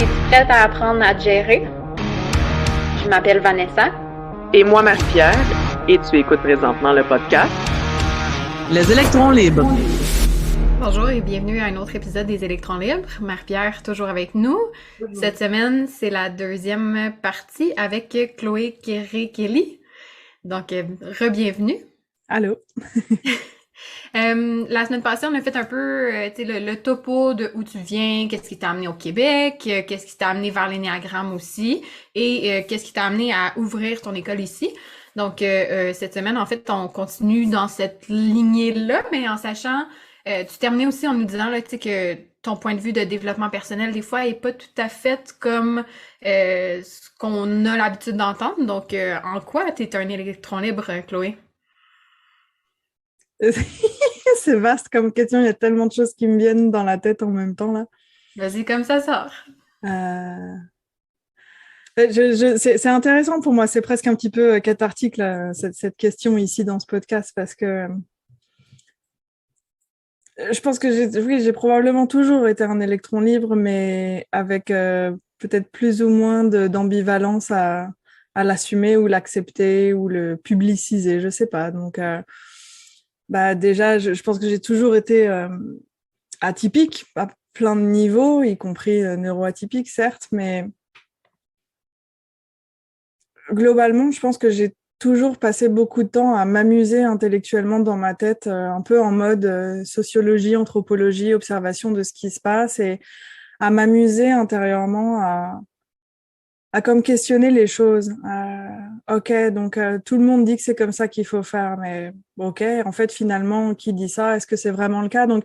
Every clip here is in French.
Es-tu prête à apprendre à te gérer? Je m'appelle Vanessa. Et moi, Marie-Pierre, et tu écoutes présentement le podcast Les électrons libres. Bonjour et bienvenue à un autre épisode des électrons libres. Marie-Pierre toujours avec nous. Cette semaine, c'est la deuxième partie avec Chloé Kéré-Kelly. Donc, re-bienvenue. Allô. La semaine passée, on a fait un peu le topo de où tu viens, qu'est-ce qui t'a amené au Québec, qu'est-ce qui t'a amené vers l'énéagramme aussi, et qu'est-ce qui t'a amené à ouvrir ton école ici. Donc, cette semaine, en fait, on continue dans cette lignée-là, mais en sachant, tu terminais aussi en nous disant là, que ton point de vue de développement personnel, des fois, est pas tout à fait comme ce qu'on a l'habitude d'entendre. Donc, en quoi t'es un électron libre, Chloé? C'est vaste comme question, il y a tellement de choses qui me viennent dans la tête en même temps là. Vas-y, comme ça sort. C'est intéressant pour moi, c'est presque un petit peu cathartique là, cette question ici dans ce podcast parce que je pense que j'ai probablement toujours été un électron libre, mais avec peut-être plus ou moins d'ambivalence à l'assumer ou l'accepter ou le publiciser, je sais pas. Donc déjà, je pense que j'ai toujours été atypique à plein de niveaux, y compris neuroatypique, certes, mais globalement, je pense que j'ai toujours passé beaucoup de temps à m'amuser intellectuellement dans ma tête, un peu en mode sociologie, anthropologie, observation de ce qui se passe et à m'amuser intérieurement à comme questionner les choses. Ok, donc tout le monde dit que c'est comme ça qu'il faut faire, mais ok, en fait, finalement, qui dit ça? Est-ce que c'est vraiment le cas? Donc,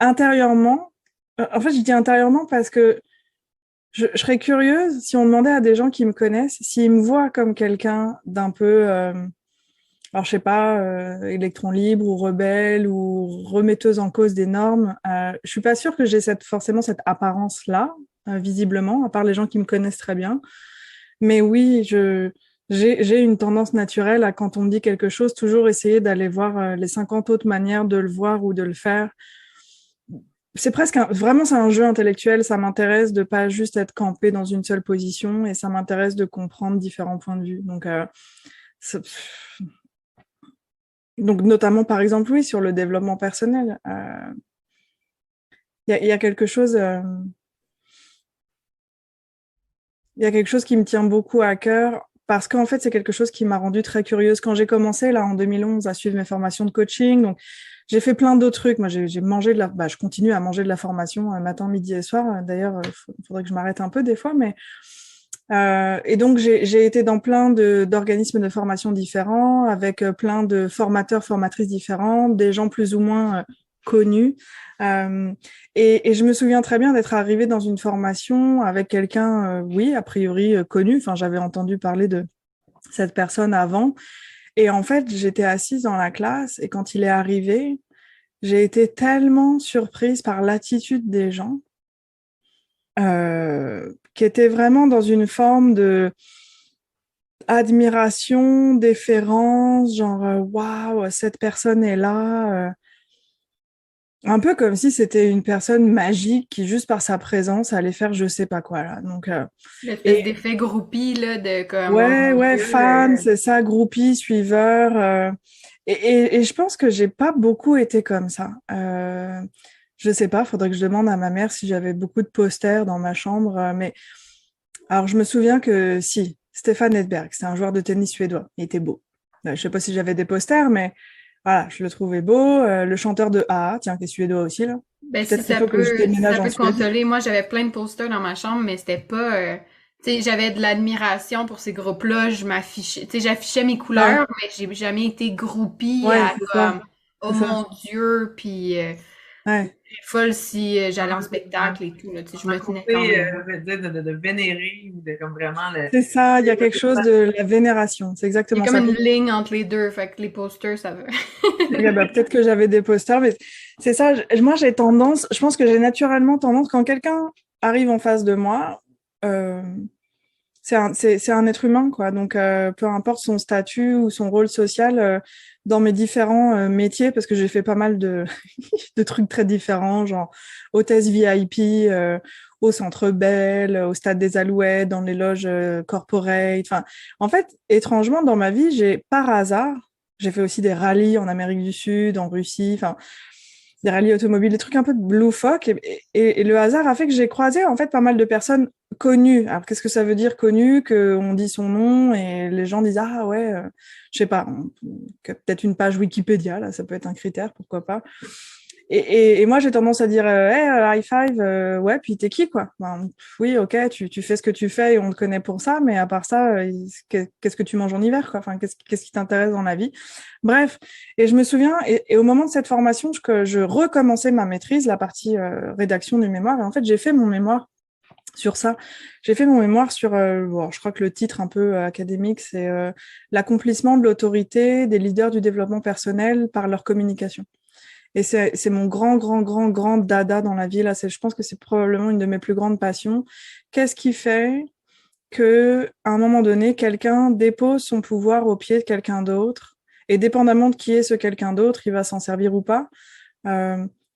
intérieurement, en fait, je dis intérieurement parce que je serais curieuse si on demandait à des gens qui me connaissent, s'ils me voient comme quelqu'un d'un peu, alors je sais pas, électron libre ou rebelle ou remetteuse en cause des normes. Je suis pas sûre que j'ai forcément cette apparence-là, visiblement, à part les gens qui me connaissent très bien. Mais oui, j'ai une tendance naturelle à, quand on me dit quelque chose, toujours essayer d'aller voir les 50 autres manières de le voir ou de le faire. C'est presque vraiment, c'est un jeu intellectuel. Ça m'intéresse de pas juste être campé dans une seule position et ça m'intéresse de comprendre différents points de vue. Donc notamment, par exemple, oui, sur le développement personnel. Il y a quelque chose... Il y a quelque chose qui me tient beaucoup à cœur parce qu'en fait, c'est quelque chose qui m'a rendue très curieuse. Quand j'ai commencé, là, en 2011, à suivre mes formations de coaching, donc j'ai fait plein d'autres trucs. Moi, j'ai mangé je continue à manger de la formation matin, midi et soir. D'ailleurs, il faudrait que je m'arrête un peu des fois, mais et donc j'ai été dans plein d'organismes de formation différents, avec plein de formateurs, formatrices différents, des gens plus ou moins connus. Et je me souviens très bien d'être arrivée dans une formation avec quelqu'un, oui, a priori connu. Enfin, j'avais entendu parler de cette personne avant. Et en fait, j'étais assise dans la classe et quand il est arrivé, j'ai été tellement surprise par l'attitude des gens qui étaient vraiment dans une forme de admiration, déférence, genre waouh, cette personne est là. Un peu comme si c'était une personne magique qui, juste par sa présence, allait faire je sais pas quoi, là. Donc, L'espèce d'effet groupie, là, de comme, oh ouais, mon ouais, Dieu. fan, c'est ça, groupie, suiveur. Et je pense que j'ai pas beaucoup été comme ça. Je sais pas, faudrait que je demande à ma mère si j'avais beaucoup de posters dans ma chambre. Mais alors, je me souviens que si, Stefan Edberg, c'est un joueur de tennis suédois. Il était beau. Je sais pas si j'avais des posters, mais voilà, je le trouvais beau. Le chanteur de A, tiens, qui est suédois aussi, là. Ben, Peut-être qu'il faut que je si déménage ça en peut te Suède. consoler, moi, j'avais plein de posters dans ma chambre, mais c'était pas, tu sais, j'avais de l'admiration pour ces groupes-là, j'affichais mes Ouais, couleurs, mais j'ai jamais été groupie ouais, à c'est ça. comme, oh C'est ça. mon Dieu, puis Ouais. folle si j'allais en Un, spectacle et tout, là, tu sais, je un me tenais quand côté, même. je veux dire, de vénérer ou de comme vraiment le. C'est ça, il y a quelque chose de la vénération. C'est Il y a exactement comme ça. une Puis, ligne entre les deux, fait que les posters, ça veut. ok, peut-être que j'avais des posters, mais c'est ça. Moi, j'ai tendance, je pense que j'ai naturellement tendance, quand quelqu'un arrive en face de moi, euh, c'est un être humain, quoi. Donc, peu importe son statut ou son rôle social, dans mes différents métiers, parce que j'ai fait pas mal de, de trucs très différents, genre hôtesse VIP, au Centre Bell, au Stade des Alouettes, dans les loges corporate. Enfin, en fait, étrangement, dans ma vie, par hasard, j'ai fait aussi des rallyes en Amérique du Sud, en Russie, enfin, des rallyes automobiles, des trucs un peu loufoques. Et le hasard a fait que j'ai croisé en fait pas mal de personnes connues. Alors qu'est-ce que ça veut dire connu, qu'on dit son nom et les gens disent ah ouais, je sais pas, peut-être une page Wikipédia là, ça peut être un critère, pourquoi pas. Et moi j'ai tendance à dire hey, high five, ouais, puis t'es qui quoi? Ben, oui, ok, tu fais ce que tu fais et on te connaît pour ça, mais à part ça, qu'est-ce que tu manges en hiver quoi? Enfin, qu'est-ce qui t'intéresse dans la vie? Bref, et je me souviens, et au moment de cette formation, que je recommençais ma maîtrise, la partie rédaction du mémoire, et en fait j'ai fait mon mémoire sur ça. J'ai fait mon mémoire sur, bon, je crois que le titre un peu académique, c'est l'accomplissement de l'autorité des leaders du développement personnel par leur communication. Et c'est mon grand dada dans la vie. Là, je pense que c'est probablement une de mes plus grandes passions. Qu'est-ce qui fait que, à un moment donné, quelqu'un dépose son pouvoir au pied de quelqu'un d'autre, et dépendamment de qui est ce quelqu'un d'autre, il va s'en servir ou pas.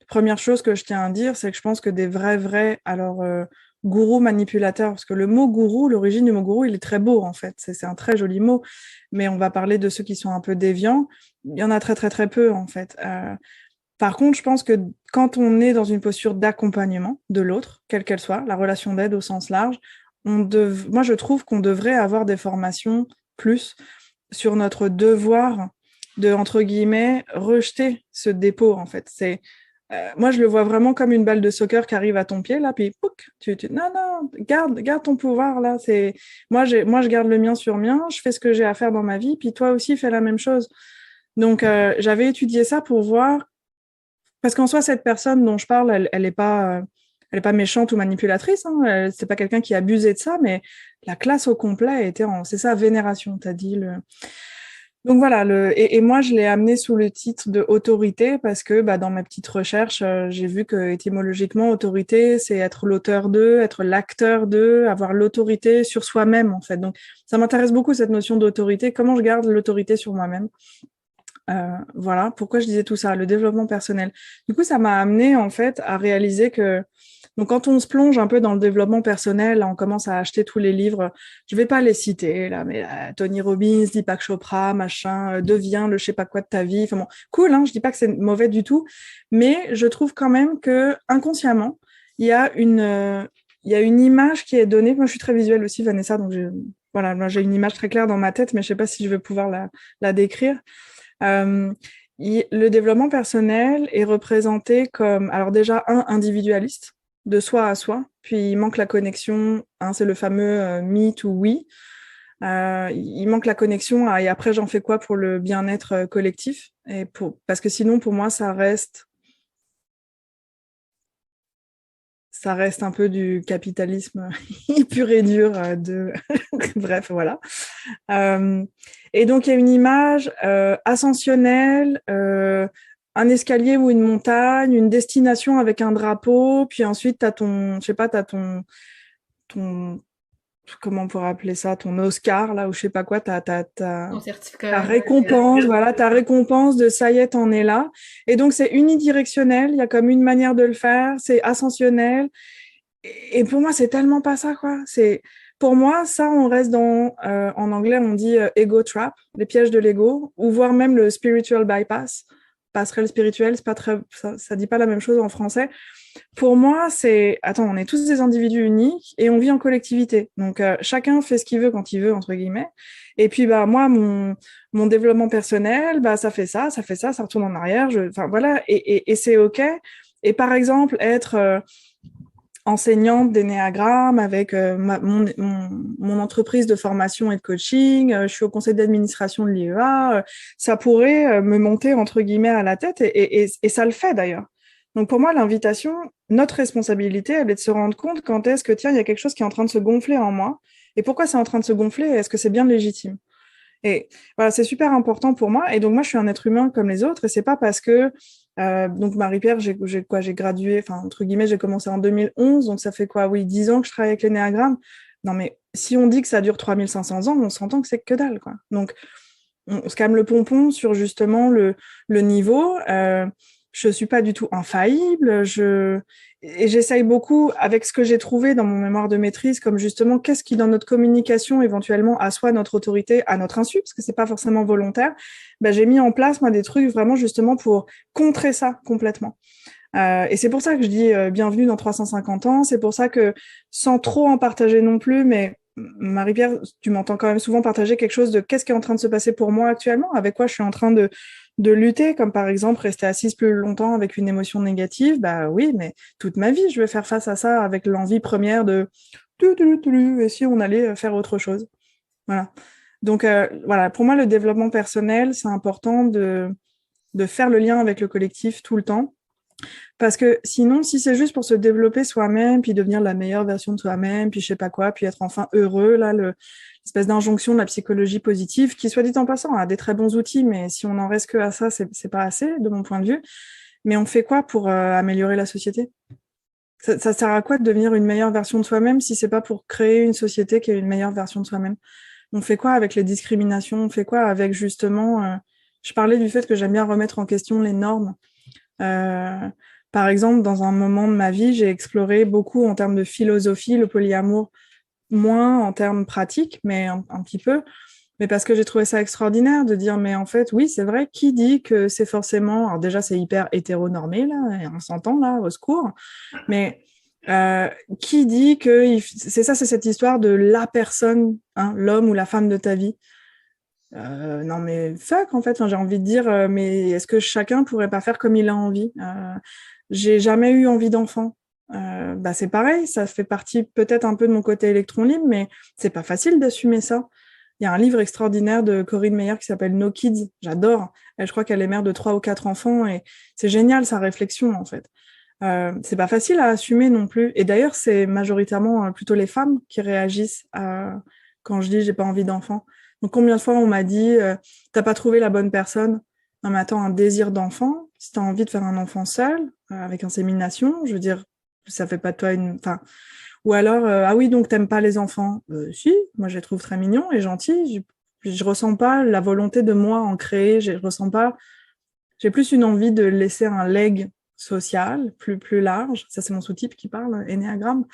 Première chose que je tiens à dire, c'est que je pense que des vrais, alors gourous manipulateurs, parce que le mot gourou, l'origine du mot gourou, il est très beau en fait. C'est un très joli mot, mais on va parler de ceux qui sont un peu déviants. Il y en a très peu en fait. Par contre, je pense que quand on est dans une posture d'accompagnement de l'autre, quelle qu'elle soit, la relation d'aide au sens large, moi je trouve qu'on devrait avoir des formations plus sur notre devoir de, entre guillemets, rejeter ce dépôt en fait. Moi je le vois vraiment comme une balle de soccer qui arrive à ton pied là, puis pouc, non, garde ton pouvoir là. Moi je garde le mien sur mien, je fais ce que j'ai à faire dans ma vie, puis toi aussi fais la même chose. Donc j'avais étudié ça pour voir. Parce qu'en soi, cette personne dont je parle, elle est pas méchante ou manipulatrice. Hein. C'est pas quelqu'un qui a abusé de ça, mais la classe au complet était c'est ça, vénération, t'as dit. Donc voilà, et moi, je l'ai amené sous le titre de autorité parce que dans mes petites recherches, j'ai vu que étymologiquement, autorité, c'est être l'auteur d'eux, être l'acteur d'eux, avoir l'autorité sur soi-même, en fait. Donc ça m'intéresse beaucoup, cette notion d'autorité. Comment je garde l'autorité sur moi-même? Voilà, pourquoi je disais tout ça, le développement personnel. Du coup, ça m'a amené en fait à réaliser que donc quand on se plonge un peu dans le développement personnel, on commence à acheter tous les livres. Je vais pas les citer là, mais Tony Robbins, Deepak Chopra, machin, deviens le je sais pas quoi de ta vie. Enfin bon, cool, hein, je dis pas que c'est mauvais du tout, mais je trouve quand même que inconsciemment, il y a une image qui est donnée. Moi, je suis très visuelle aussi, Vanessa, donc voilà, moi j'ai une image très claire dans ma tête, mais je sais pas si je vais pouvoir la décrire. Le développement personnel est représenté comme, alors déjà, individualiste, de soi à soi, puis il manque la connexion, c'est le fameux me to we, il manque la connexion et après j'en fais quoi pour le bien-être collectif, parce que sinon pour moi ça reste un peu du capitalisme pur et dur bref, voilà. Et donc, il y a une image ascensionnelle, un escalier ou une montagne, une destination avec un drapeau, puis ensuite, tu as ton comment on pourrait appeler ça, ton Oscar, là, ou je sais pas quoi, Ton certificat. ta récompense, voilà, ta récompense de ça y est, t'en es là. Et donc, c'est unidirectionnel, il y a comme une manière de le faire, c'est ascensionnel. Et pour moi, c'est tellement pas ça, quoi. Pour moi, ça, on reste dans, en anglais, on dit ego trap, les pièges de l'ego, ou voire même le spiritual bypass, passerelle spirituelle, c'est pas très, ça dit pas la même chose en français. Pour moi, on est tous des individus uniques et on vit en collectivité. Donc, chacun fait ce qu'il veut quand il veut, entre guillemets. Et puis, moi, mon développement personnel, ça fait ça, ça retourne en arrière. Enfin, voilà. Et c'est OK. Et par exemple, être enseignante d'énéagramme avec mon entreprise de formation et de coaching, je suis au conseil d'administration de l'IEA, ça pourrait me monter, entre guillemets, à la tête et ça le fait d'ailleurs. Donc pour moi, l'invitation, notre responsabilité, elle est de se rendre compte quand est-ce que, tiens, il y a quelque chose qui est en train de se gonfler en moi. Et pourquoi c'est en train de se gonfler? Est-ce que c'est bien légitime? Et voilà, c'est super important pour moi. Et donc moi, je suis un être humain comme les autres. Et c'est pas parce que donc Marie-Pierre, j'ai gradué, enfin entre guillemets, j'ai commencé en 2011. Donc ça fait quoi? Oui, 10 ans que je travaille avec l'énéagramme. Non mais si on dit que ça dure 3500 ans, on s'entend que c'est que dalle, quoi. Donc on se calme le pompon sur justement le niveau. je suis pas du tout infaillible. Et j'essaye beaucoup avec ce que j'ai trouvé dans mon mémoire de maîtrise, comme justement qu'est-ce qui dans notre communication éventuellement assoit notre autorité à notre insu, parce que c'est pas forcément volontaire. Ben, j'ai mis en place moi des trucs vraiment justement pour contrer ça complètement. Et c'est pour ça que je dis bienvenue dans 350 ans. C'est pour ça que sans trop en partager non plus, mais Marie-Pierre, tu m'entends quand même souvent partager quelque chose de qu'est-ce qui est en train de se passer pour moi actuellement, avec quoi je suis en train de lutter, comme par exemple rester assise plus longtemps avec une émotion négative. Bah oui, mais toute ma vie, je vais faire face à ça avec l'envie première de et si on allait faire autre chose. Voilà. Donc voilà, pour moi, le développement personnel, c'est important de faire le lien avec le collectif tout le temps. Parce que sinon, si c'est juste pour se développer soi-même, puis devenir la meilleure version de soi-même, puis je sais pas quoi, puis être enfin heureux, là, l'espèce d'injonction de la psychologie positive, qui, soit dit en passant, a des très bons outils, mais si on n'en reste que à ça, c'est pas assez, de mon point de vue. Mais on fait quoi pour améliorer la société? Ça sert à quoi de devenir une meilleure version de soi-même si c'est pas pour créer une société qui est une meilleure version de soi-même? On fait quoi avec les discriminations? On fait quoi avec justement... je parlais du fait que j'aime bien remettre en question les normes. Par exemple, dans un moment de ma vie, j'ai exploré beaucoup en termes de philosophie le polyamour, moins en termes pratiques, mais un petit peu. Mais parce que j'ai trouvé ça extraordinaire de dire, mais en fait, oui, c'est vrai, qui dit que c'est forcément... Alors déjà, c'est hyper hétéronormé, là, et on s'entend, là, au secours. Mais qui dit que... C'est cette histoire de la personne, hein, l'homme ou la femme de ta vie. Non mais fuck en fait, enfin, j'ai envie de dire mais est-ce que chacun pourrait pas faire comme il a envie? J'ai jamais eu envie d'enfant. Bah c'est pareil, ça fait partie peut-être un peu de mon côté électron libre, mais c'est pas facile d'assumer ça. Il y a un livre extraordinaire de Corinne Meyer qui s'appelle No Kids, j'adore. Je crois qu'elle est mère de 3 ou 4 enfants et c'est génial sa réflexion en fait. C'est pas facile à assumer non plus. Et d'ailleurs, c'est majoritairement plutôt les femmes qui réagissent quand je dis j'ai pas envie d'enfant. Donc, combien de fois on m'a dit t'as pas trouvé la bonne personne? Non, mais attends, un désir d'enfant, si t'as envie de faire un enfant seul, avec insémination, je veux dire, ça fait pas de toi une... Enfin, ou alors, ah oui, donc t'aimes pas les enfants? Si, moi je les trouve très mignons et gentils. Je ressens pas la volonté de moi en créer, je ressens pas... J'ai plus une envie de laisser un leg social plus large, ça c'est mon sous-type qui parle, Ennéagramme,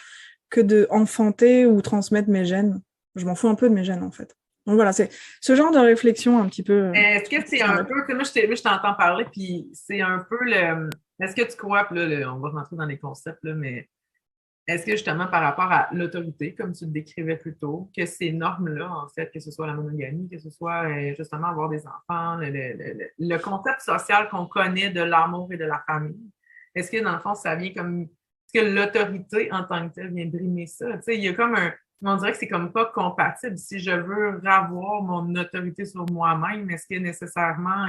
que de enfanter ou transmettre mes gènes. Je m'en fous un peu de mes gènes en fait. Donc voilà, c'est ce genre de réflexion un petit peu. Est-ce que c'est un peu, que moi je t'entends parler, puis c'est un peu le. Est-ce que tu crois, puis là, on va rentrer dans les concepts, là, mais est-ce que justement par rapport à l'autorité, comme tu le décrivais plus tôt, que ces normes-là, en fait, que ce soit la monogamie, que ce soit justement avoir des enfants, le concept social qu'on connaît de l'amour et de la famille, est-ce que dans le fond, ça vient comme. Est-ce que l'autorité en tant que telle vient brimer ça? Tu sais, il y a comme un. On dirait que c'est comme pas compatible. Si je veux avoir mon autorité sur moi-même, est-ce que nécessairement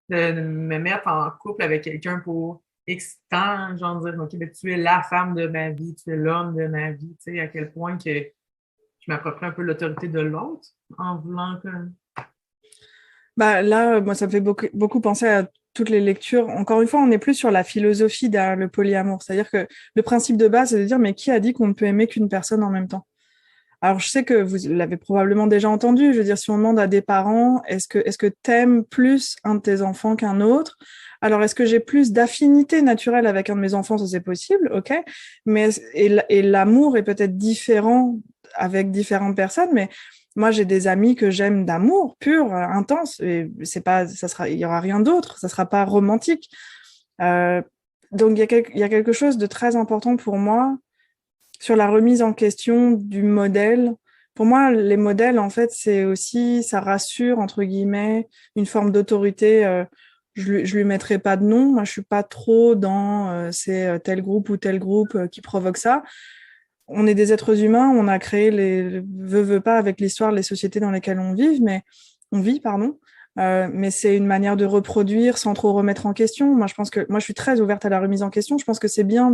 de me mettre en couple avec quelqu'un pour X temps, genre dire, OK, ben, tu es la femme de ma vie, tu es l'homme de ma vie, tu sais, à quel point que je m'approprie un peu l'autorité de l'autre en voulant que... Bah là, moi, ça me fait beaucoup penser à toutes les lectures. Encore une fois, on n'est plus sur la philosophie derrière le polyamour. C'est-à-dire que le principe de base, c'est de dire, mais qui a dit qu'on ne peut aimer qu'une personne en même temps? Alors, je sais que vous l'avez probablement déjà entendu. Je veux dire, si on demande à des parents, est-ce que t'aimes plus un de tes enfants qu'un autre? Alors, est-ce que j'ai plus d'affinité naturelle avec un de mes enfants? Ça, c'est possible, ok. Mais, et l'amour est peut-être différent avec différentes personnes, mais moi, j'ai des amis que j'aime d'amour pur, intense, et c'est pas, il y aura rien d'autre. Ça sera pas romantique. Donc, il y a quelque chose de très important pour moi sur la remise en question du modèle. Pour moi, les modèles, en fait, c'est aussi, ça rassure, entre guillemets, une forme d'autorité. Je lui mettrai pas de nom. Moi, je suis pas trop dans c'est tel groupe ou tel groupe qui provoque ça. On est des êtres humains, on a créé veut pas avec l'histoire, les sociétés dans lesquelles on vit, pardon. Mais c'est une manière de reproduire sans trop remettre en question. Moi, je suis très ouverte à la remise en question. Je pense que c'est bien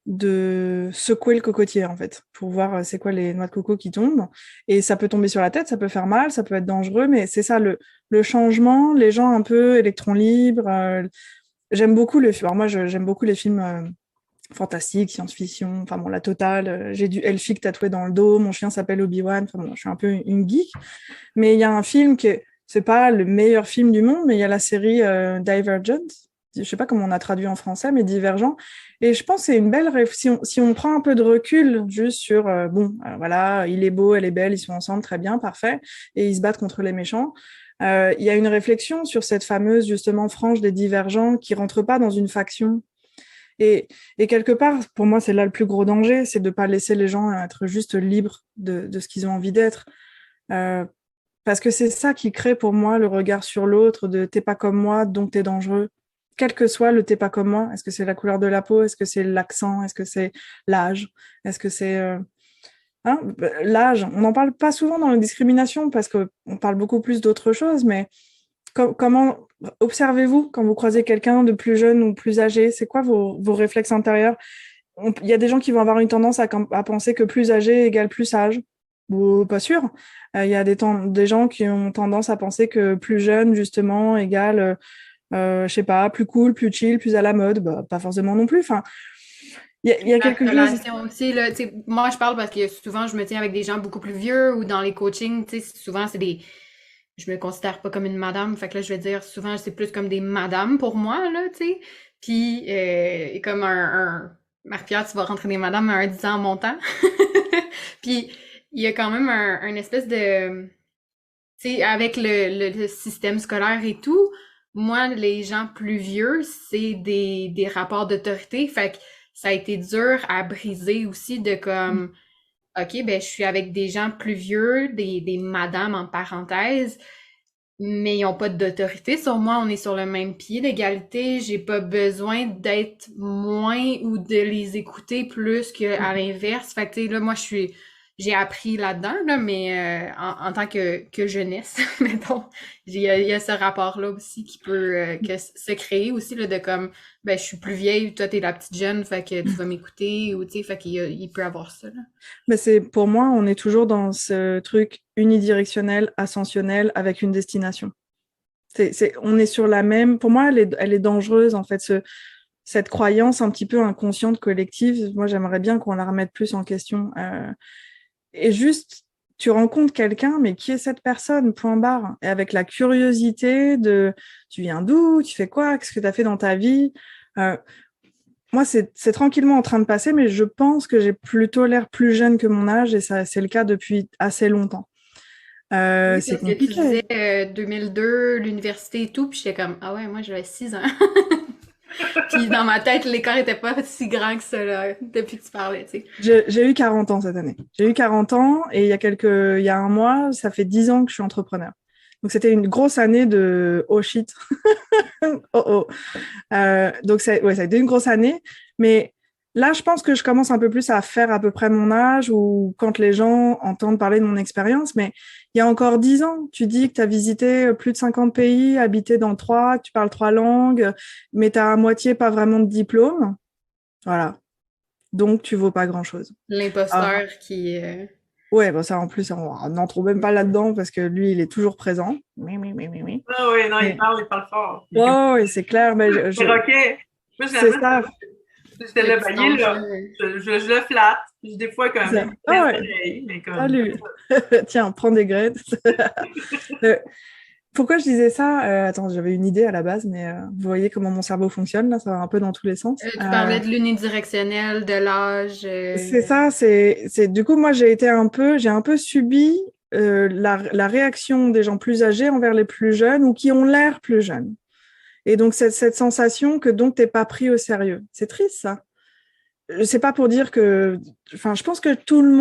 de secouer le cocotier en fait pour voir c'est quoi les noix de coco qui tombent et ça peut tomber sur la tête, ça peut faire mal, ça peut être dangereux, mais c'est ça le changement. Les gens un peu électrons libres, j'aime beaucoup j'aime beaucoup les films fantastiques, science-fiction, enfin bon la totale. J'ai du Elphick tatoué dans le dos, mon chien s'appelle Obi-Wan, enfin bon, je suis un peu une geek, mais il y a un film c'est pas le meilleur film du monde, mais il y a la série Divergent je sais pas comment on a traduit en français, mais divergent. Et je pense que c'est une belle si on prend un peu de recul juste sur, voilà, il est beau, elle est belle, ils sont ensemble, très bien, parfait, et ils se battent contre les méchants. Il y a une réflexion sur cette fameuse, justement, frange des divergents qui rentrent pas dans une faction. Et quelque part, pour moi, c'est là le plus gros danger, c'est de pas laisser les gens être juste libres de ce qu'ils ont envie d'être. Parce que c'est ça qui crée pour moi le regard sur l'autre de t'es pas comme moi, donc t'es dangereux. Quel que soit le t'es pas comme moi, est-ce que c'est la couleur de la peau, est-ce que c'est l'accent, est-ce que c'est l'âge, est-ce que c'est l'âge. On n'en parle pas souvent dans la discrimination parce qu'on parle beaucoup plus d'autres choses, mais comment observez-vous quand vous croisez quelqu'un de plus jeune ou plus âgé? C'est quoi vos réflexes intérieurs? Il y a des gens qui vont avoir une tendance à penser que plus âgé égale plus sage. Ou pas sûr. Il y a des gens qui ont tendance à penser que plus jeune, justement, égale, je sais pas, plus cool, plus chill, plus à la mode. Bah, pas forcément non plus. Enfin, il y a quelque chose. Aussi, là, moi, je parle parce que souvent, je me tiens avec des gens beaucoup plus vieux ou dans les coachings, souvent, c'est des... Je me considère pas comme une madame, fait que là, je vais dire, souvent, c'est plus comme des madames pour moi, là, tu sais. Puis, comme Marie-Pierre, tu vas rentrer des madames à un 10 ans en montant. Puis, il y a quand même un espèce de... Tu sais, avec le système scolaire et tout, moi, les gens plus vieux, c'est des rapports d'autorité. Fait que ça a été dur à briser aussi de comme, OK, ben, je suis avec des gens plus vieux, des madames en parenthèse, mais ils n'ont pas d'autorité sur moi. On est sur le même pied d'égalité. J'ai pas besoin d'être moins ou de les écouter plus qu'à l'inverse. Fait que, tu sais, là, moi, j'ai appris là-dedans, là, mais en tant que jeunesse, mettons, il y a ce rapport-là aussi qui peut se créer aussi, là, de comme, ben, je suis plus vieille, toi, t'es la petite jeune, fait que tu vas m'écouter, ou, tu sais, fait qu'il peut avoir ça, là. Mais pour moi, on est toujours dans ce truc unidirectionnel, ascensionnel, avec une destination. On est sur la même, pour moi, elle est dangereuse, en fait, cette croyance un petit peu inconsciente collective. Moi, j'aimerais bien qu'on la remette plus en question. Et juste, tu rencontres quelqu'un, mais qui est cette personne, point barre. Et avec la curiosité de, tu viens d'où, tu fais quoi, qu'est-ce que tu as fait dans ta vie. Moi, c'est tranquillement en train de passer, mais je pense que j'ai plutôt l'air plus jeune que mon âge, et ça, c'est le cas depuis assez longtemps. Oui, c'est parce que tu compliqué. disais 2002, l'université et tout, puis j'étais comme, ah ouais, moi, j'avais 6 ans. Puis dans ma tête, l'écart était pas si grand que ça, là, depuis que tu parlais, tu sais. J'ai eu 40 ans cette année. J'ai eu 40 ans et il y a un mois, ça fait 10 ans que je suis entrepreneur. Donc, c'était une grosse année de oh shit. Oh oh. Donc, ça a été une grosse année. Mais là, je pense que je commence un peu plus à faire à peu près mon âge ou quand les gens entendent parler de mon expérience. Mais il y a encore 10 ans, tu dis que tu as visité plus de 50 pays, habité dans 3, que tu parles 3 langues, mais tu as à moitié pas vraiment de diplôme. Voilà. Donc, tu vaux pas grand-chose. L'imposteur qui... Ouais, bah ça, en plus, on n'entre même pas là-dedans parce que lui, il est toujours présent. Oui, oui, oui, oui, oui. Ah oui, non, Mais... il parle fort. Oh, oui, c'est clair. Mais C'est OK. Moi, c'est ça. J'étais là, ben, il est là. Je le flatte. Puis des fois, comme, ah ouais. mais comme... Salut. Tiens, prends des graines. Pourquoi je disais ça? Attends, j'avais une idée à la base, mais vous voyez comment mon cerveau fonctionne, là, ça va un peu dans tous les sens. Tu parlais de l'unidirectionnel, de l'âge. C'est ça, du coup, moi, j'ai un peu subi la réaction des gens plus âgés envers les plus jeunes ou qui ont l'air plus jeunes. Et donc, cette sensation que donc t'es pas pris au sérieux. C'est triste, ça. C'est pas pour dire que, enfin, je pense que tout le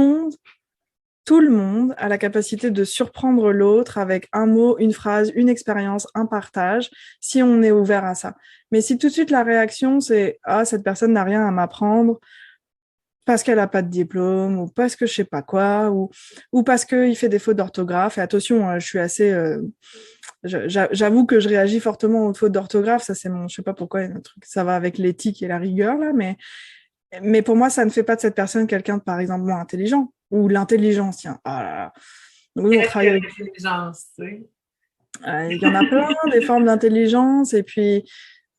monde a la capacité de surprendre l'autre avec un mot, une phrase, une expérience, un partage, si on est ouvert à ça. Mais si tout de suite la réaction c'est « Ah, cette personne n'a rien à m'apprendre parce qu'elle n'a pas de diplôme ou parce que je sais pas quoi ou parce qu'il fait des fautes d'orthographe », et attention, je suis assez... j'avoue que je réagis fortement aux fautes d'orthographe, ça c'est je sais pas pourquoi, un truc, ça va avec l'éthique et la rigueur là, mais pour moi, ça ne fait pas de cette personne quelqu'un de, par exemple, moins intelligent. Ou l'intelligence, tiens. Ah là là. Donc, oui, on travaille avec l'intelligence, tu sais. Il y en a plein, des formes d'intelligence. Et puis,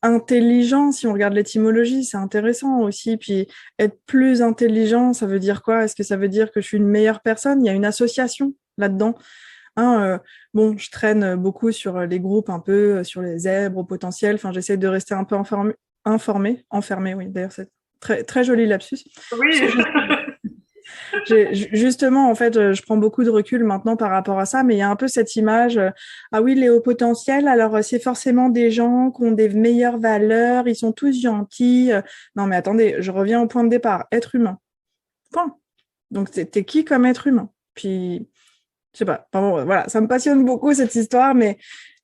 intelligent, si on regarde l'étymologie, c'est intéressant aussi. Puis, être plus intelligent, ça veut dire quoi? Est-ce que ça veut dire que je suis une meilleure personne? Il y a une association là-dedans. Bon, je traîne beaucoup sur les groupes, un peu sur les zèbres au potentiel. Enfin, j'essaie de rester un peu enfermée, oui. D'ailleurs, c'est très, très joli lapsus. Oui! Justement, en fait, je prends beaucoup de recul maintenant par rapport à ça, mais il y a un peu cette image, ah oui, les hauts potentiels, alors c'est forcément des gens qui ont des meilleures valeurs, ils sont tous gentils. Non, mais attendez, je reviens au point de départ, être humain. Point. Donc, t'es qui comme être humain? Puis, je sais pas, bon, voilà, ça me passionne beaucoup cette histoire, mais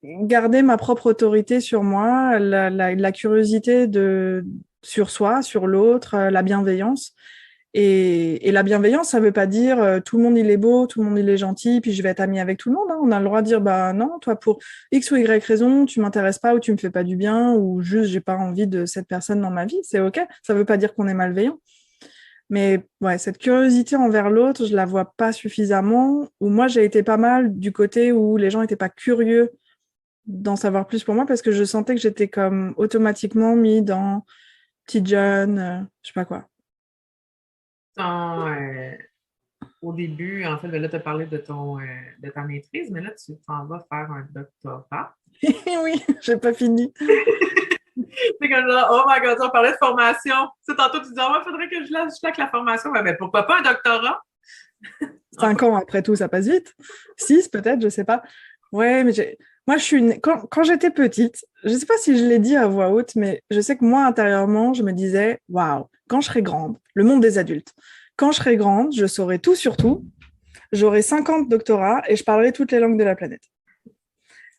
garder ma propre autorité sur moi, la curiosité sur soi, sur l'autre, la bienveillance. Et la bienveillance, ça veut pas dire tout le monde il est beau, tout le monde il est gentil, puis je vais être ami avec tout le monde. Hein. On a le droit de dire bah non, toi pour X ou Y raison, tu m'intéresses pas ou tu me fais pas du bien ou juste j'ai pas envie de cette personne dans ma vie, c'est ok. Ça veut pas dire qu'on est malveillant. Mais ouais, cette curiosité envers l'autre, je la vois pas suffisamment. Ou moi j'ai été pas mal du côté où les gens étaient pas curieux d'en savoir plus pour moi parce que je sentais que j'étais comme automatiquement mis dans petite jeune, je sais pas quoi. Au début, en fait, là, tu as parlé de ta maîtrise, mais là, tu t'en vas faire un doctorat. Oui, j'ai pas fini. C'est comme genre, oh my god, on parlait de formation. Tu sais, tantôt, tu dis, oh, il faudrait que je claque la formation. Mais pourquoi pas un doctorat? 5 ans après tout, ça passe vite. 6 peut-être, je sais pas. Ouais, mais moi, quand j'étais petite, je sais pas si je l'ai dit à voix haute, mais je sais que moi, intérieurement, je me disais, waouh, quand je serai grande, le monde des adultes, quand je serai grande, je saurai tout sur tout, j'aurai 50 doctorats et je parlerai toutes les langues de la planète.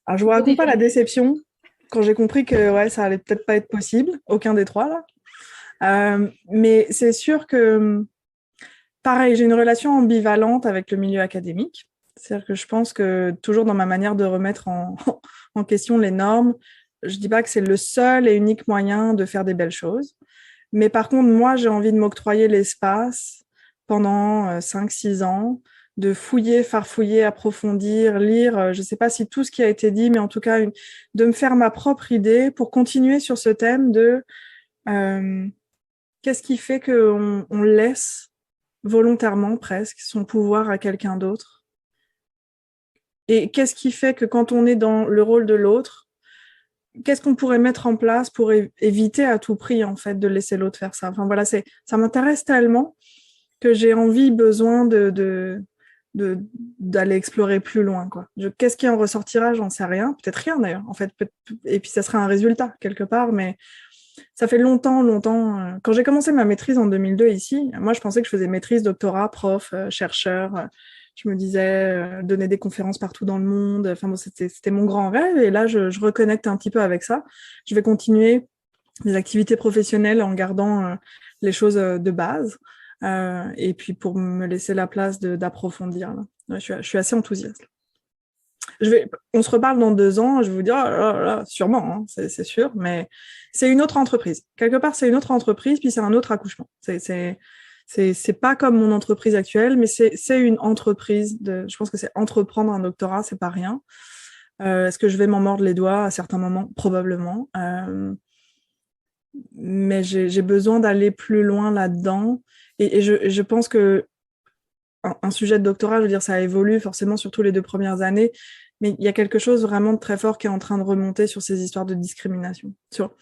Alors, je vous raconte pas la déception quand j'ai compris que ouais, ça allait peut-être pas être possible, aucun des trois là. Mais c'est sûr que, pareil, j'ai une relation ambivalente avec le milieu académique. C'est-à-dire que je pense que toujours dans ma manière de remettre en question les normes, je dis pas que c'est le seul et unique moyen de faire des belles choses. Mais par contre, moi, j'ai envie de m'octroyer l'espace pendant 5-6 ans, de fouiller, farfouiller, approfondir, lire. Je ne sais pas si tout ce qui a été dit, mais en tout cas, de me faire ma propre idée pour continuer sur ce thème de qu'est-ce qui fait qu'on laisse volontairement presque son pouvoir à quelqu'un d'autre. Et qu'est-ce qui fait que quand on est dans le rôle de l'autre, qu'est-ce qu'on pourrait mettre en place pour éviter à tout prix, en fait, de laisser l'autre faire ça? Enfin, voilà, ça m'intéresse tellement que j'ai besoin d'aller explorer plus loin, quoi. Qu'est-ce qui en ressortira? J'en sais rien. Peut-être rien, d'ailleurs, en fait. Et puis, ça sera un résultat, quelque part, mais ça fait longtemps. Quand j'ai commencé ma maîtrise en 2002 ici, moi, je pensais que je faisais maîtrise, doctorat, prof, chercheur. Je me disais donner des conférences partout dans le monde. Enfin bon, c'était mon grand rêve. Et là, je reconnecte un petit peu avec ça. Je vais continuer mes activités professionnelles en gardant les choses de base. Et puis pour me laisser la place d'approfondir. Là. Je suis assez enthousiaste. On se reparle dans 2 ans. Je vais vous dire, oh là là, sûrement, hein, c'est sûr. Mais c'est une autre entreprise. Quelque part, c'est une autre entreprise, puis c'est un autre accouchement. C'est pas comme mon entreprise actuelle, mais c'est une entreprise. Je pense que c'est entreprendre un doctorat, c'est pas rien. Est-ce que je vais m'en mordre les doigts à certains moments? Probablement. Mais j'ai besoin d'aller plus loin là-dedans. Et je pense que un sujet de doctorat, je veux dire, ça évolue forcément surtout les 2 premières années, mais il y a quelque chose vraiment de très fort qui est en train de remonter sur ces histoires de discrimination. Sur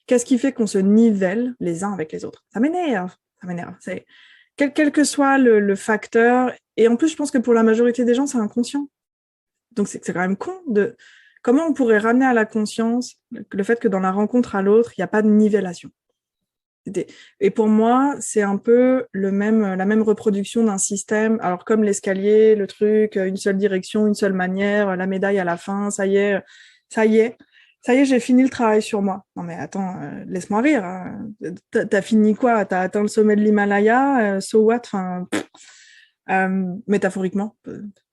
qu'est-ce qui fait qu'on se nivelle les uns avec les autres? Ça m'énerve. C'est quel que soit le facteur. Et en plus, je pense que pour la majorité des gens, c'est inconscient. Donc, c'est quand même con de comment on pourrait ramener à la conscience le fait que dans la rencontre à l'autre, il n'y a pas de nivellation. Et pour moi, c'est un peu la même reproduction d'un système. Alors, comme l'escalier, le truc, une seule direction, une seule manière, la médaille à la fin, ça y est, j'ai fini le travail sur moi. Non mais attends, laisse-moi rire. Hein. T'as fini quoi? T'as atteint le sommet de l'Himalaya? So what? Enfin, métaphoriquement.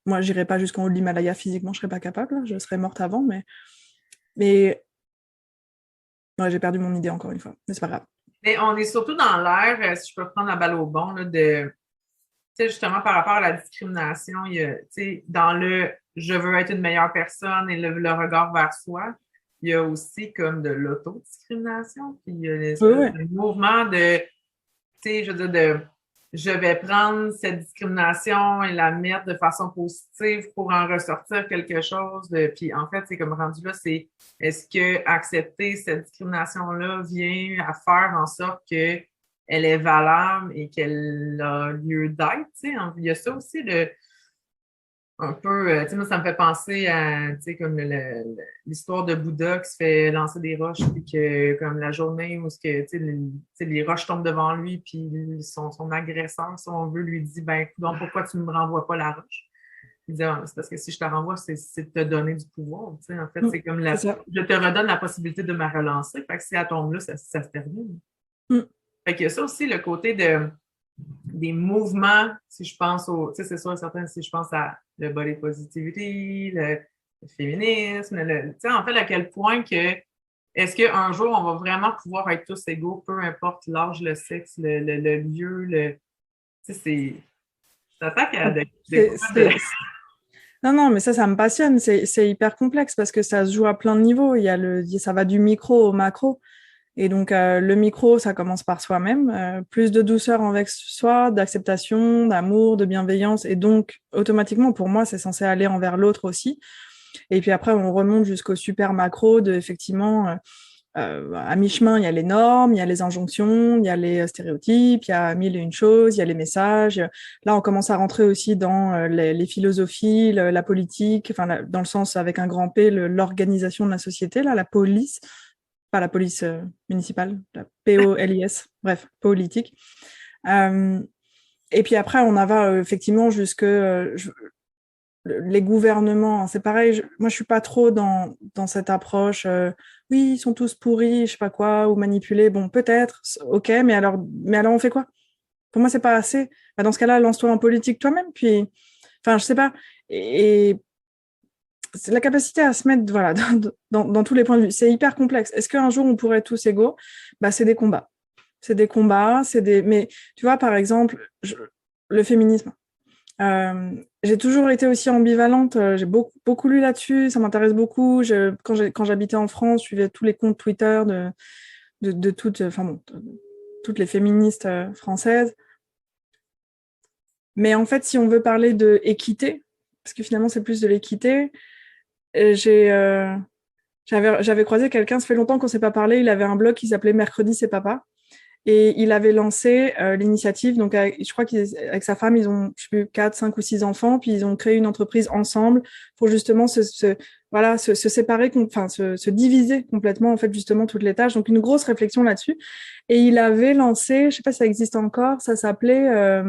Moi, j'irai pas jusqu'en haut de l'Himalaya physiquement, je serais pas capable. Je serais morte avant, mais ouais, j'ai perdu mon idée encore une fois. Mais c'est pas grave. Mais on est surtout dans l'ère, si je peux prendre la balle au bon, là, tu sais, justement par rapport à la discrimination, il y a, tu sais, dans le je veux être une meilleure personne et le regard vers soi, il y a aussi comme de l'autodiscrimination, puis il y a un mouvement de, tu sais, je veux dire, je vais prendre cette discrimination et la mettre de façon positive pour en ressortir quelque chose. Puis en fait, c'est comme rendu là, c'est est-ce que accepter cette discrimination-là vient à faire en sorte que elle est valable et qu'elle a lieu d'être, tu sais. Il y a ça aussi, un peu, tu sais, moi, ça me fait penser à, tu sais, comme l'histoire de Bouddha qui se fait lancer des roches, puis que, comme la journée où tu sais, les roches tombent devant lui, puis son agresseur, si on veut, lui dit, ben, donc pourquoi tu ne me renvoies pas la roche? Il dit, ah, c'est parce que si je te renvoie, c'est de te donner du pouvoir, tu sais. En fait, c'est comme je te redonne la possibilité de me relancer, fait que si elle tombe là, ça se termine. Fait qu'il y a ça aussi, le côté des mouvements, si je pense tu sais, c'est sûr et certain, si je pense à le body positivity, le féminisme, tu sais, en fait, à quel point que est-ce qu'un jour, on va vraiment pouvoir être tous égaux, peu importe l'âge, le sexe, le lieu, tu sais, ça attaque à Non, mais ça me passionne. C'est hyper complexe parce que ça se joue à plein de niveaux. Ça va du micro au macro. Et donc, le micro, ça commence par soi-même. Plus de douceur envers soi, d'acceptation, d'amour, de bienveillance. Et donc, automatiquement, pour moi, c'est censé aller envers l'autre aussi. Et puis après, on remonte jusqu'au super macro effectivement, à mi-chemin, il y a les normes, il y a les injonctions, il y a les stéréotypes, il y a mille et une choses, il y a les messages. Là, on commence à rentrer aussi dans les philosophies, la politique, enfin, dans le sens avec un grand P, l'organisation de la société, là, la police. Pas la police municipale, la POLIS, bref, politique. Et puis après, on en va effectivement jusque les gouvernements. C'est pareil, moi je suis pas trop dans cette approche. Oui, ils sont tous pourris, je sais pas quoi, ou manipulés. Bon, peut-être, ok, mais alors on fait quoi? Pour moi, c'est pas assez. Bah, dans ce cas-là, lance-toi en politique toi-même. Puis, enfin, je sais pas. Et c'est la capacité à se mettre voilà, dans tous les points de vue. C'est hyper complexe. Est-ce qu'un jour, on pourrait être tous égaux? Bah, c'est des combats. Mais tu vois, par exemple, le féminisme. J'ai toujours été aussi ambivalente. J'ai beaucoup lu là-dessus. Ça m'intéresse beaucoup. Quand j'habitais en France, je suivais tous les comptes Twitter de toutes les féministes françaises. Mais en fait, si on veut parler de équité, parce que finalement, c'est plus de l'équité, j'avais croisé quelqu'un, ça fait longtemps qu'on ne s'est pas parlé, il avait un blog qui s'appelait Mercredi c'est papa, et il avait lancé l'initiative, donc je crois qu'avec sa femme, ils ont, je sais plus, 4, 5 ou 6 enfants, puis ils ont créé une entreprise ensemble pour justement se séparer, se diviser complètement, en fait, justement, toutes les tâches, donc une grosse réflexion là-dessus, et il avait lancé, je ne sais pas si ça existe encore, ça s'appelait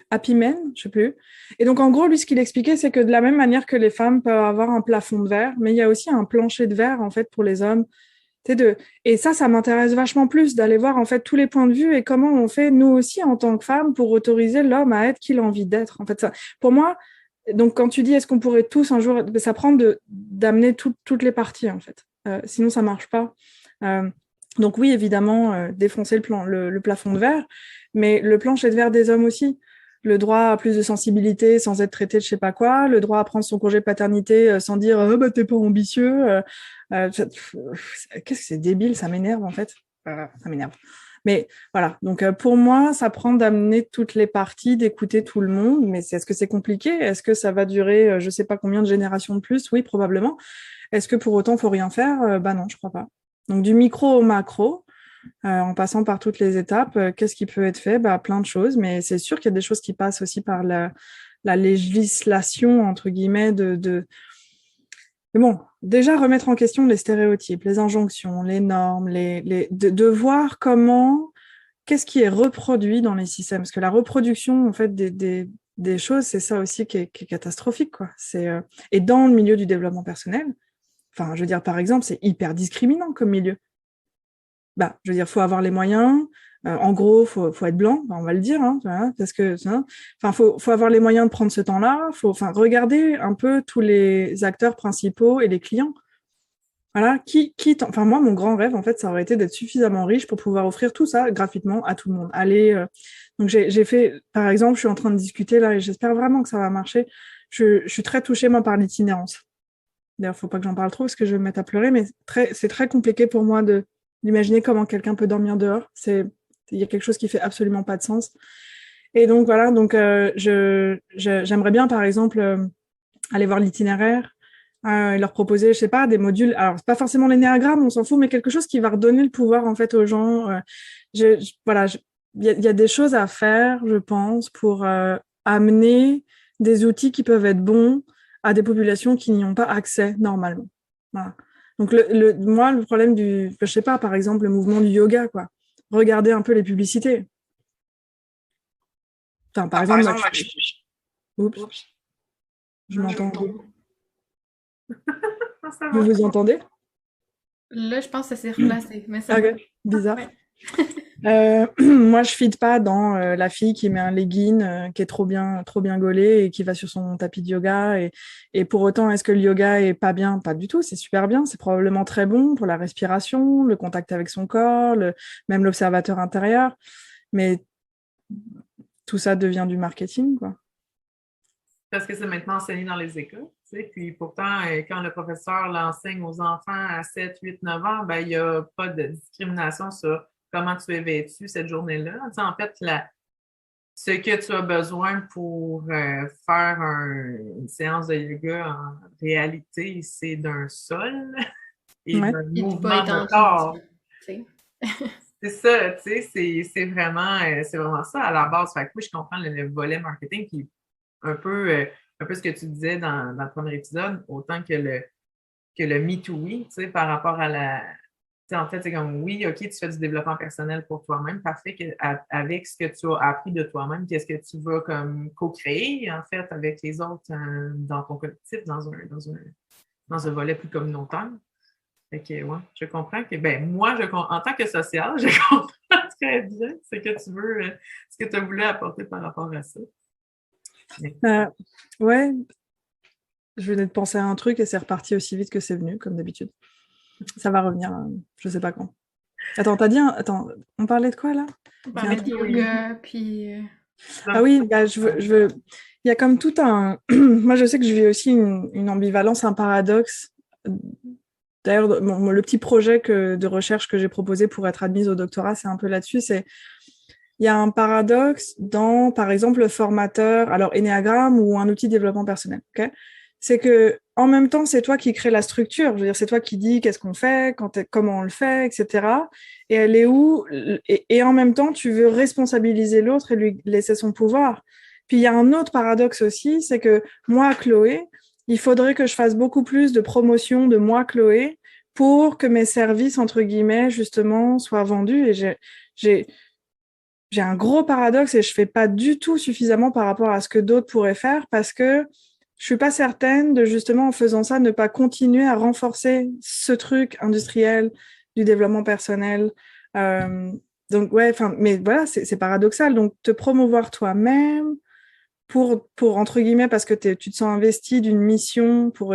Happy Men, je sais plus. Et donc, en gros, lui, ce qu'il expliquait, c'est que de la même manière que les femmes peuvent avoir un plafond de verre, mais il y a aussi un plancher de verre, en fait, pour les hommes. Et ça m'intéresse vachement plus d'aller voir, en fait, tous les points de vue et comment on fait, nous aussi, en tant que femmes, pour autoriser l'homme à être qui il a envie d'être. En fait, ça, pour moi, donc, quand tu dis, est-ce qu'on pourrait tous un jour, ça prend d'amener toutes les parties, en fait. Sinon, ça marche pas. Donc, oui, évidemment, défoncer le plafond de verre, mais le plancher de verre des hommes aussi. Le droit à plus de sensibilité sans être traité de je sais pas quoi, le droit à prendre son congé paternité sans dire bah t'es pas ambitieux. Qu'est-ce que c'est débile, ça m'énerve en fait. Ça m'énerve. Mais voilà, donc pour moi, ça prend d'amener toutes les parties, d'écouter tout le monde. Mais est-ce que c'est compliqué? Est-ce que ça va durer je sais pas combien de générations de plus? Oui, probablement. Est-ce que pour autant, faut rien faire? Bah non, je crois pas. Donc du micro au macro. En passant par toutes les étapes, qu'est-ce qui peut être fait? Bah, plein de choses, mais c'est sûr qu'il y a des choses qui passent aussi par la législation, entre guillemets, Mais bon, déjà remettre en question les stéréotypes, les injonctions, les normes, de voir qu'est-ce qui est reproduit dans les systèmes. Parce que la reproduction, en fait, des choses, c'est ça aussi qui est catastrophique, quoi. Et dans le milieu du développement personnel, enfin, je veux dire, par exemple, c'est hyper discriminant comme milieu. Bah, je veux dire, faut avoir les moyens. En gros, faut être blanc, on va le dire, hein, parce que, enfin, faut avoir les moyens de prendre ce temps-là. Regarder un peu tous les acteurs principaux et les clients. Voilà, enfin, moi, mon grand rêve, en fait, ça aurait été d'être suffisamment riche pour pouvoir offrir tout ça gratuitement à tout le monde. Donc, j'ai fait, par exemple, je suis en train de discuter là, et j'espère vraiment que ça va marcher. Je suis très touchée, moi, par l'itinérance. D'ailleurs, faut pas que j'en parle trop parce que je vais me mettre à pleurer, mais c'est très compliqué pour moi d'imaginer comment quelqu'un peut dormir dehors. Il y a quelque chose qui fait absolument pas de sens. Et donc voilà, donc j'aimerais bien par exemple aller voir l'itinéraire et leur proposer, je sais pas, des modules. Alors c'est pas forcément l'énéagramme, on s'en fout, mais quelque chose qui va redonner le pouvoir en fait aux gens. Voilà, il y a des choses à faire, je pense, pour amener des outils qui peuvent être bons à des populations qui n'y ont pas accès normalement. Voilà. Donc moi, le problème je sais pas, par exemple, le mouvement du yoga, quoi. Regardez un peu les publicités. Enfin, par exemple, oups, je m'entends. Vous vous entendez? Là, je pense que ça s'est replacé, mais ça Ok, bizarre. Ouais. Moi, je fit pas dans la fille qui met un legging qui est trop bien gaulé et qui va sur son tapis de yoga. Et pour autant, est-ce que le yoga est pas bien? Pas du tout, c'est super bien. C'est probablement très bon pour la respiration, le contact avec son corps, même l'observateur intérieur. Mais tout ça devient du marketing, quoi. Parce que c'est maintenant enseigné dans les écoles. Tu sais, puis pourtant, quand le professeur l'enseigne aux enfants à 7, 8, 9 ans, ben, il n'y a pas de discrimination sur comment tu es vêtu cette journée-là. Tu sais, en fait, ce que tu as besoin pour faire une séance de yoga, en réalité, c'est d'un sol et Ouais. d'un Et puis pas mouvement de étendu, corps. tu sais. C'est ça, tu sais, c'est vraiment ça à la base. Fait que oui, je comprends le volet marketing qui est un peu ce que tu disais dans le premier épisode, autant que le Me Too We, tu sais, par rapport à tu sais, en fait, c'est comme, oui, OK, tu fais du développement personnel pour toi-même, parfait, avec ce que tu as appris de toi-même, qu'est-ce que tu vas comme co-créer, en fait, avec les autres dans ton collectif, dans un volet plus communautaire. Fait que, ouais, je comprends que, ben, moi, en tant que social, je comprends très bien ce que tu veux, ce que tu as voulu apporter par rapport à ça. Ouais, je venais de penser à un truc et c'est reparti aussi vite que c'est venu, comme d'habitude. Ça va revenir, je sais pas quand. Attends, attends, on parlait de quoi là? On parlait de yoga, puis... Ah oui, bah, il y a comme tout un. Moi, je sais que je vis aussi une ambivalence, un paradoxe. D'ailleurs, le petit projet de recherche que j'ai proposé pour être admise au doctorat, c'est un peu là-dessus. Il y a un paradoxe dans, par exemple, le formateur, alors Enneagramme ou un outil de développement personnel. Okay, c'est que en même temps, c'est toi qui crée la structure. Je veux dire, c'est toi qui dis qu'est-ce qu'on fait, comment on le fait, etc. Et elle est où et en même temps, tu veux responsabiliser l'autre et lui laisser son pouvoir. Puis il y a un autre paradoxe aussi, c'est que moi, Chloé, il faudrait que je fasse beaucoup plus de promotion de moi, Chloé, pour que mes services, entre guillemets, justement, soient vendus. Et j'ai un gros paradoxe et je fais pas du tout suffisamment par rapport à ce que d'autres pourraient faire parce que je suis pas certaine de justement en faisant ça ne pas continuer à renforcer ce truc industriel du développement personnel. Donc ouais, enfin, mais voilà, c'est paradoxal. Donc te promouvoir toi-même pour entre guillemets parce que tu te sens investi d'une mission pour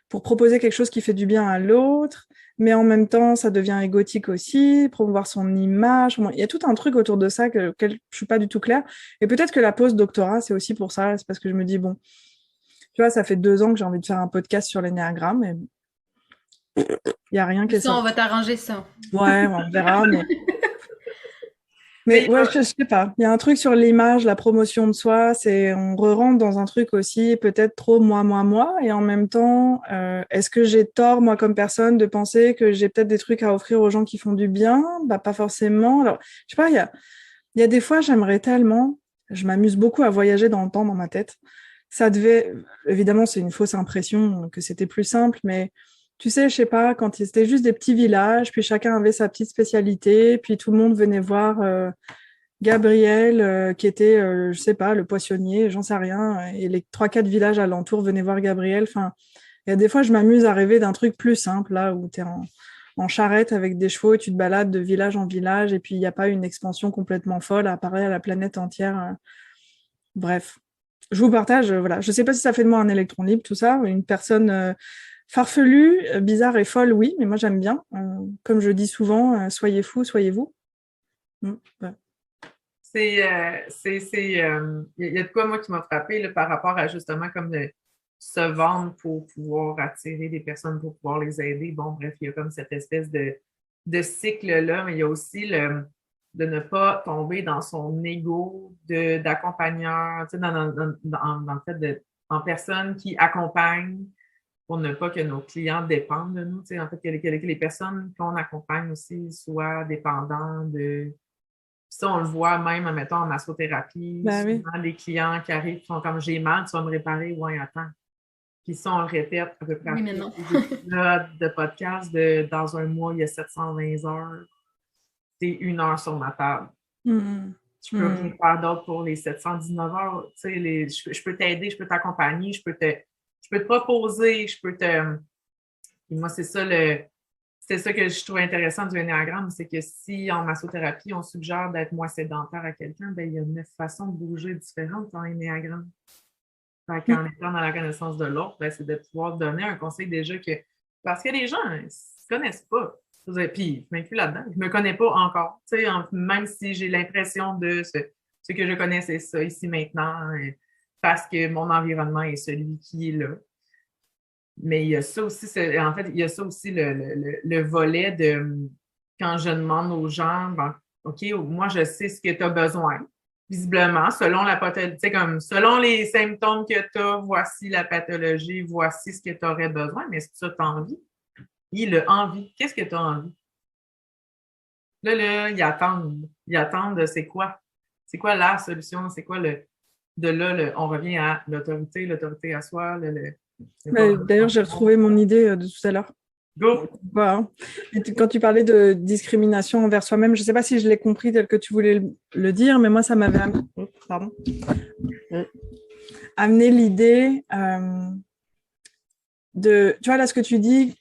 proposer quelque chose qui fait du bien à l'autre, mais en même temps, ça devient égotique aussi, promouvoir son image. Il y a tout un truc autour de ça auquel je suis pas du tout claire. Et peut-être que la post-doctorat, c'est aussi pour ça. C'est parce que je me dis, bon, tu vois, ça fait 2 ans que j'ai envie de faire un podcast sur l'énéagramme et il n'y a rien qui est Ça, on sorti. va t'arranger ça. Ouais, on verra, mais ouais, je sais pas. Il y a un truc sur l'image, la promotion de soi, on re-rentre dans un truc aussi peut-être trop moi, et en même temps, est-ce que j'ai tort moi comme personne de penser que j'ai peut-être des trucs à offrir aux gens qui font du bien? Bah pas forcément. Alors, je sais pas, il y a des fois j'aimerais tellement, je m'amuse beaucoup à voyager dans le temps dans ma tête. Ça devait, évidemment, c'est une fausse impression que c'était plus simple, mais tu sais, je sais pas, quand c'était juste des petits villages, puis chacun avait sa petite spécialité, puis tout le monde venait voir Gabriel, qui était, je sais pas, le poissonnier, j'en sais rien, et les 3-4 villages alentours venaient voir Gabriel. Enfin, il y a des fois, je m'amuse à rêver d'un truc plus simple, là, où tu es en charrette avec des chevaux et tu te balades de village en village, et puis il n'y a pas une expansion complètement folle à parler à la planète entière. Bref, je vous partage, voilà. Je sais pas si ça fait de moi un électron libre, tout ça, une personne farfelue, bizarre et folle, oui, mais moi j'aime bien. Comme je dis souvent, soyez fous, soyez vous. Ouais. Il y a de quoi, moi, qui m'a frappé là, par rapport à justement comme se vendre pour pouvoir attirer des personnes, pour pouvoir les aider. Bon, bref, il y a comme cette espèce de cycle-là, mais il y a aussi de ne pas tomber dans son ego d'accompagneur, tu sais, dans le fait en personne qui accompagne pour ne pas que nos clients dépendent de nous. Tu sais, en fait, que les personnes qu'on accompagne aussi soient dépendants de... Ça, on le voit même, mettons, en massothérapie. Ben oui. Souvent, les clients qui arrivent font comme j'ai mal, tu vas me réparer, ouais, attends. Puis ça, on le répète à peu près Oui, mais non. des épisodes de podcast dans un mois, il y a 720 heures. C'est 1 heure sur ma table. Je peux rien faire d'autre pour les 719 heures. Tu sais, je peux t'aider, je peux t'accompagner, je peux te proposer, je peux te... Et moi, c'est ça que je trouve intéressant du Ennéagramme, c'est que si en massothérapie, on suggère d'être moins sédentaire à quelqu'un, ben, il y a 9 façons de bouger différentes en Ennéagramme. Qu'en étant dans la connaissance de l'autre, ben, c'est de pouvoir donner un conseil déjà que... Parce que les gens ne se connaissent pas. Puis, je m'inclus là-dedans. Je ne me connais pas encore. Tu sais, même si j'ai l'impression de ce que je connais, c'est ça ici maintenant, parce que mon environnement est celui qui est là. Mais il y a ça aussi, en fait, il y a ça aussi le volet de quand je demande aux gens, ben, OK, moi, je sais ce que tu as besoin. Visiblement, selon la pathologie, tu sais, comme selon les symptômes que tu as, voici la pathologie, voici ce que tu aurais besoin, mais est-ce que tu as envie? Il a envie. Qu'est-ce que tu as envie? Là, ils attendent. Ils attendent de c'est quoi? C'est quoi la solution? C'est quoi on revient à l'autorité à soi. D'ailleurs, j'ai retrouvé mon idée de tout à l'heure. Go! Voilà. Et quand tu parlais de discrimination envers soi-même, je ne sais pas si je l'ai compris tel que tu voulais le dire, mais moi, ça m'avait amené l'idée de... Tu vois, là, ce que tu dis,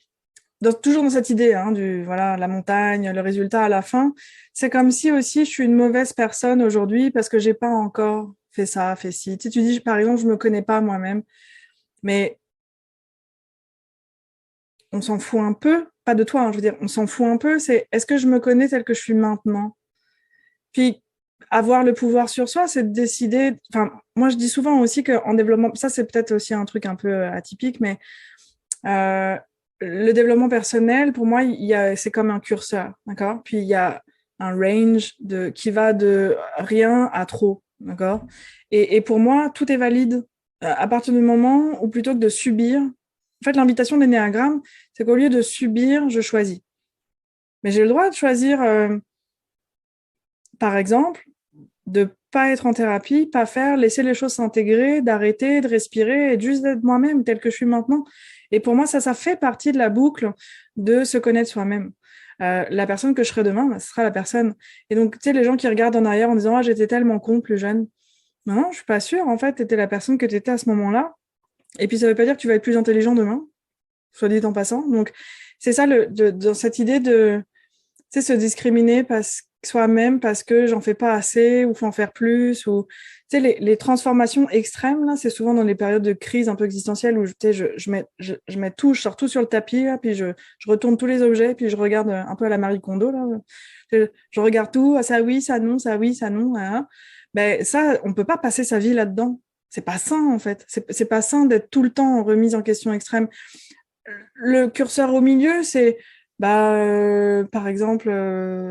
toujours dans cette idée voilà, la montagne, le résultat à la fin, c'est comme si aussi je suis une mauvaise personne aujourd'hui parce que je n'ai pas encore fait ça, fait ci. Tu sais, tu dis, par exemple, je ne me connais pas moi-même, mais... on s'en fout un peu, pas de toi, je veux dire, on s'en fout un peu, c'est est-ce que je me connais tel que je suis maintenant? Puis, avoir le pouvoir sur soi, c'est de décider, enfin, moi je dis souvent aussi qu'en développement, ça c'est peut-être aussi un truc un peu atypique, mais le développement personnel, pour moi, c'est comme un curseur, d'accord? Puis il y a un range qui va de rien à trop, d'accord? Et pour moi, tout est valide à partir du moment où plutôt que de subir, en fait, l'invitation de l'Ennéagramme, c'est qu'au lieu de subir, je choisis. Mais j'ai le droit de choisir, par exemple, de pas être en thérapie, pas faire, laisser les choses s'intégrer, d'arrêter, de respirer et juste d'être moi-même tel que je suis maintenant. Et pour moi, ça fait partie de la boucle de se connaître soi-même. La personne que je serai demain, ce sera la personne. Et donc, tu sais, les gens qui regardent en arrière en disant « Ah, j'étais tellement con plus jeune ». Non, je suis pas sûre. En fait, tu étais la personne que tu étais à ce moment-là. Et puis, ça veut pas dire que tu vas être plus intelligent demain, soit dit en passant. Donc, c'est ça, dans cette idée de, tu sais, se discriminer soi-même parce que j'en fais pas assez ou faut en faire plus. Ou, tu sais, les transformations extrêmes, là, c'est souvent dans les périodes de crise un peu existentielle où, tu sais, je mets tout, je sors tout sur le tapis, là, puis je retourne tous les objets, puis je regarde un peu à la Marie Kondo, là. Je regarde tout, ah, ça oui, ça non, ça oui, ça non. Hein. Ben, ça, on peut pas passer sa vie là-dedans. C'est pas sain, en fait. C'est pas sain d'être tout le temps en remise en question extrême. Le curseur au milieu, c'est, par exemple,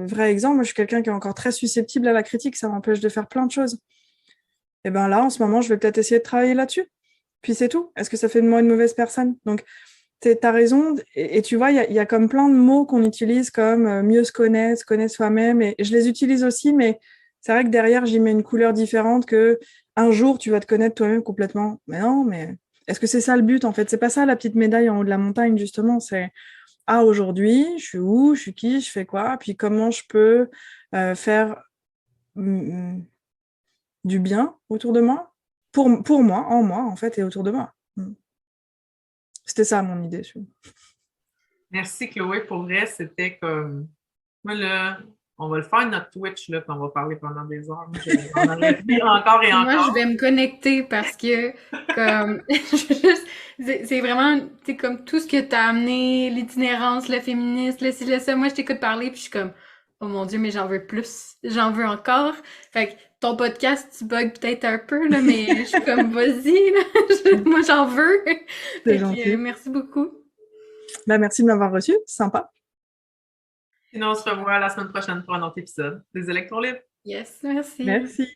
vrai exemple, moi, je suis quelqu'un qui est encore très susceptible à la critique, ça m'empêche de faire plein de choses. Et ben là, en ce moment, je vais peut-être essayer de travailler là-dessus. Puis c'est tout. Est-ce que ça fait de moi une mauvaise personne? Donc, t'as raison. Et tu vois, il y a comme plein de mots qu'on utilise comme mieux se connaître soi-même. Et je les utilise aussi, mais c'est vrai que derrière, j'y mets une couleur différente que un jour, tu vas te connaître toi-même complètement. Mais non, mais est-ce que c'est ça le but, en fait? C'est pas ça la petite médaille en haut de la montagne, justement. C'est, aujourd'hui, je suis où, je suis qui, je fais quoi, puis comment je peux faire du bien autour de moi, pour moi, en moi, en fait, et autour de moi. C'était ça, mon idée. Merci, Chloé. Pour vrai, c'était comme... Moi, là, on va le faire notre Twitch, là, puis on va parler pendant des heures. On en aurait dit encore et encore. Moi, je vais me connecter parce que, comme, c'est vraiment, tu sais, comme tout ce que t'as amené, l'itinérance, le féminisme, le ci, le ça. Moi, je t'écoute parler, puis je suis comme, oh mon Dieu, mais j'en veux plus. J'en veux encore. Fait que ton podcast, tu bugs peut-être un peu, là, mais je suis comme, vas-y, là. Moi, j'en veux. C'est gentil. Merci beaucoup. Merci de m'avoir reçu. Sympa. Sinon, on se revoit la semaine prochaine pour un autre épisode des Électrons libres. Yes, merci. Merci.